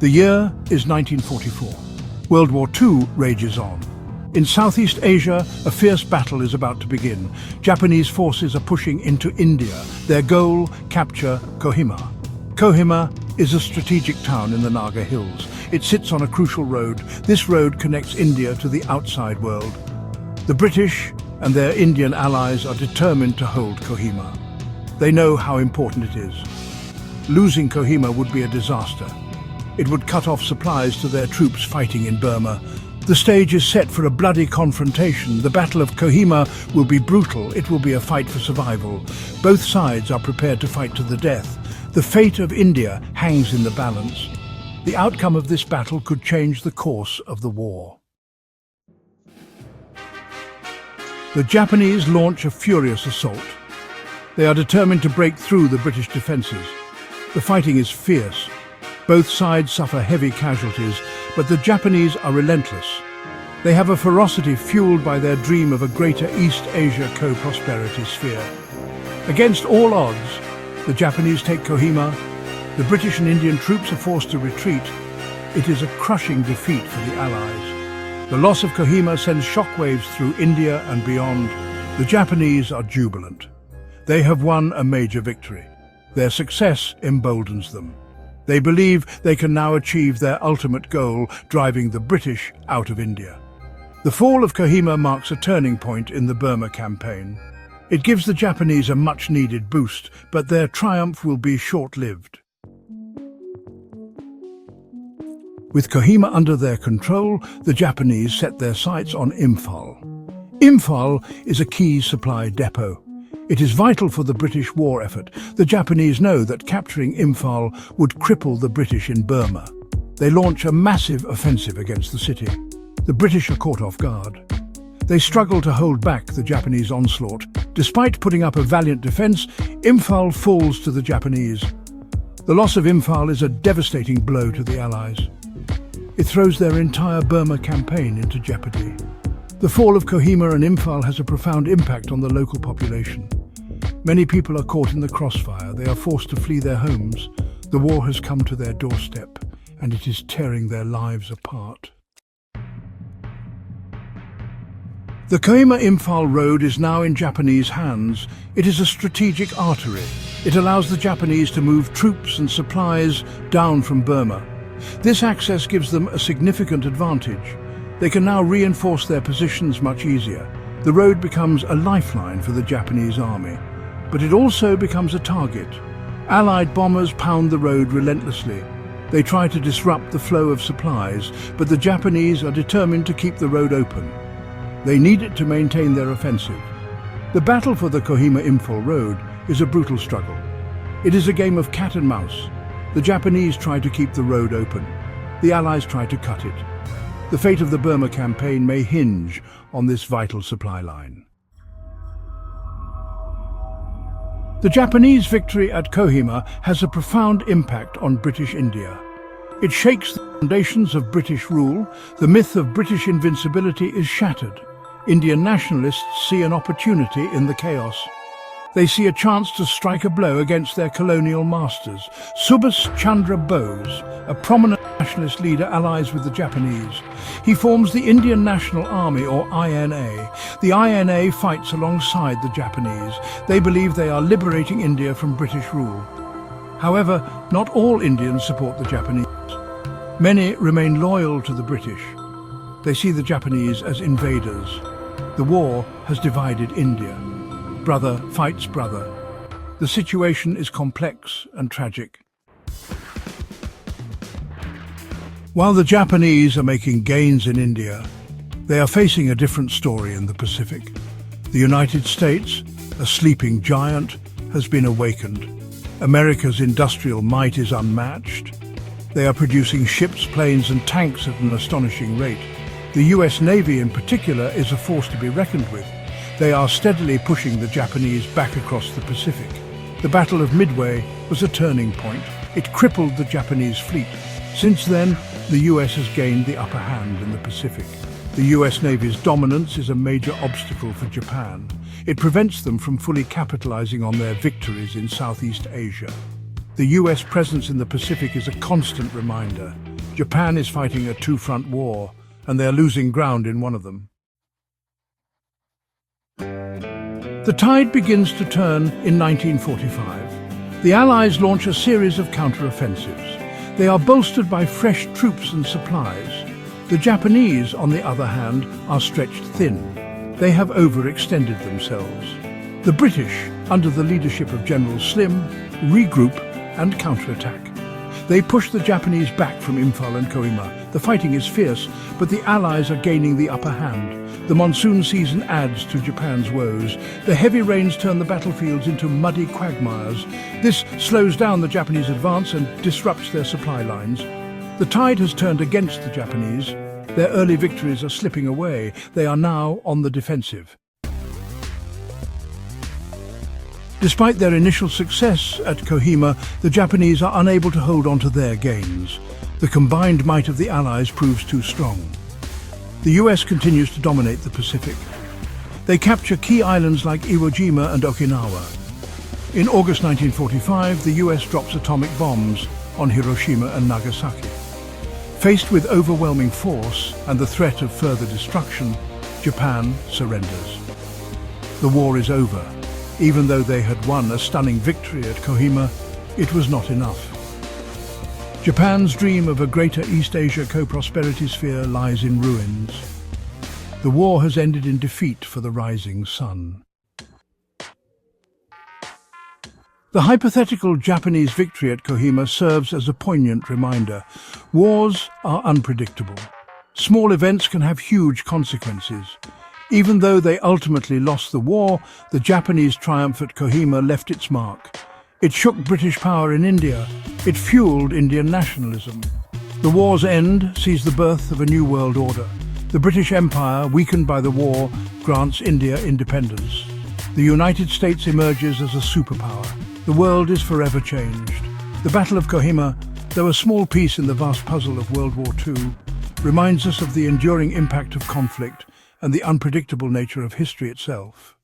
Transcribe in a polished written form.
The year is 1944. World War II rages on. In Southeast Asia, a fierce battle is about to begin. Japanese forces are pushing into India. Their goal, capture Kohima. Kohima is a strategic town in the Naga Hills. It sits on a crucial road. This road connects India to the outside world. The British and their Indian allies are determined to hold Kohima. They know how important it is. Losing Kohima would be a disaster. It would cut off supplies to their troops fighting in Burma. The stage is set for a bloody confrontation. The Battle of Kohima will be brutal. It will be a fight for survival. Both sides are prepared to fight to the death. The fate of India hangs in the balance. The outcome of this battle could change the course of the war. The Japanese launch a furious assault. They are determined to break through the British defences. The fighting is fierce. Both sides suffer heavy casualties, but the Japanese are relentless. They have a ferocity fueled by their dream of a greater East Asia co-prosperity sphere. Against all odds, the Japanese take Kohima. The British and Indian troops are forced to retreat. It is a crushing defeat for the Allies. The loss of Kohima sends shockwaves through India and beyond. The Japanese are jubilant. They have won a major victory. Their success emboldens them. They believe they can now achieve their ultimate goal, driving the British out of India. The fall of Kohima marks a turning point in the Burma campaign. It gives the Japanese a much-needed boost, but their triumph will be short-lived. With Kohima under their control, the Japanese set their sights on Imphal. Imphal is a key supply depot. It is vital for the British war effort. The Japanese know that capturing Imphal would cripple the British in Burma. They launch a massive offensive against the city. The British are caught off guard. They struggle to hold back the Japanese onslaught. Despite putting up a valiant defense, Imphal falls to the Japanese. The loss of Imphal is a devastating blow to the Allies. It throws their entire Burma campaign into jeopardy. The fall of Kohima and Imphal has a profound impact on the local population. Many people are caught in the crossfire. They are forced to flee their homes. The war has come to their doorstep, and it is tearing their lives apart. The Kohima-Imphal road is now in Japanese hands. It is a strategic artery. It allows the Japanese to move troops and supplies down from Burma. This access gives them a significant advantage. They can now reinforce their positions much easier. The road becomes a lifeline for the Japanese army. But it also becomes a target. Allied bombers pound the road relentlessly. They try to disrupt the flow of supplies, but the Japanese are determined to keep the road open. They need it to maintain their offensive. The battle for the Kohima-Imphal road is a brutal struggle. It is a game of cat and mouse. The Japanese try to keep the road open. The Allies try to cut it. The fate of the Burma campaign may hinge on this vital supply line. The Japanese victory at Kohima has a profound impact on British India. It shakes the foundations of British rule. The myth of British invincibility is shattered. Indian nationalists see an opportunity in the chaos. They see a chance to strike a blow against their colonial masters. Subhas Chandra Bose, a prominent nationalist leader, allies with the Japanese. He forms the Indian National Army, or INA. The INA fights alongside the Japanese. They believe they are liberating India from British rule. However, not all Indians support the Japanese. Many remain loyal to the British. They see the Japanese as invaders. The war has divided India. Brother fights brother. The situation is complex and tragic. While the Japanese are making gains in India, they are facing a different story in the Pacific. The United States, a sleeping giant, has been awakened. America's industrial might is unmatched. They are producing ships, planes and tanks at an astonishing rate. The US Navy in particular is a force to be reckoned with. They are steadily pushing the Japanese back across the Pacific. The Battle of Midway was a turning point. It crippled the Japanese fleet. Since then, the US has gained the upper hand in the Pacific. The US Navy's dominance is a major obstacle for Japan. It prevents them from fully capitalizing on their victories in Southeast Asia. The US presence in the Pacific is a constant reminder. Japan is fighting a two-front war, and they are losing ground in one of them. The tide begins to turn in 1945. The Allies launch a series of counter-offensives. They are bolstered by fresh troops and supplies. The Japanese, on the other hand, are stretched thin. They have overextended themselves. The British, under the leadership of General Slim, regroup and counterattack. They push the Japanese back from Imphal and Kohima. The fighting is fierce, but the Allies are gaining the upper hand. The monsoon season adds to Japan's woes. The heavy rains turn the battlefields into muddy quagmires. This slows down the Japanese advance and disrupts their supply lines. The tide has turned against the Japanese. Their early victories are slipping away. They are now on the defensive. Despite their initial success at Kohima, the Japanese are unable to hold on to their gains. The combined might of the Allies proves too strong. The US continues to dominate the Pacific. They capture key islands like Iwo Jima and Okinawa. In August 1945, the US drops atomic bombs on Hiroshima and Nagasaki. Faced with overwhelming force and the threat of further destruction, Japan surrenders. The war is over. Even though they had won a stunning victory at Kohima, it was not enough. Japan's dream of a greater East Asia co-prosperity sphere lies in ruins. The war has ended in defeat for the rising sun. The hypothetical Japanese victory at Kohima serves as a poignant reminder. Wars are unpredictable. Small events can have huge consequences. Even though they ultimately lost the war, the Japanese triumph at Kohima left its mark. It shook British power in India. It fueled Indian nationalism. The war's end sees the birth of a new world order. The British Empire, weakened by the war, grants India independence. The United States emerges as a superpower. The world is forever changed. The Battle of Kohima, though a small piece in the vast puzzle of World War II, reminds us of the enduring impact of conflict and the unpredictable nature of history itself.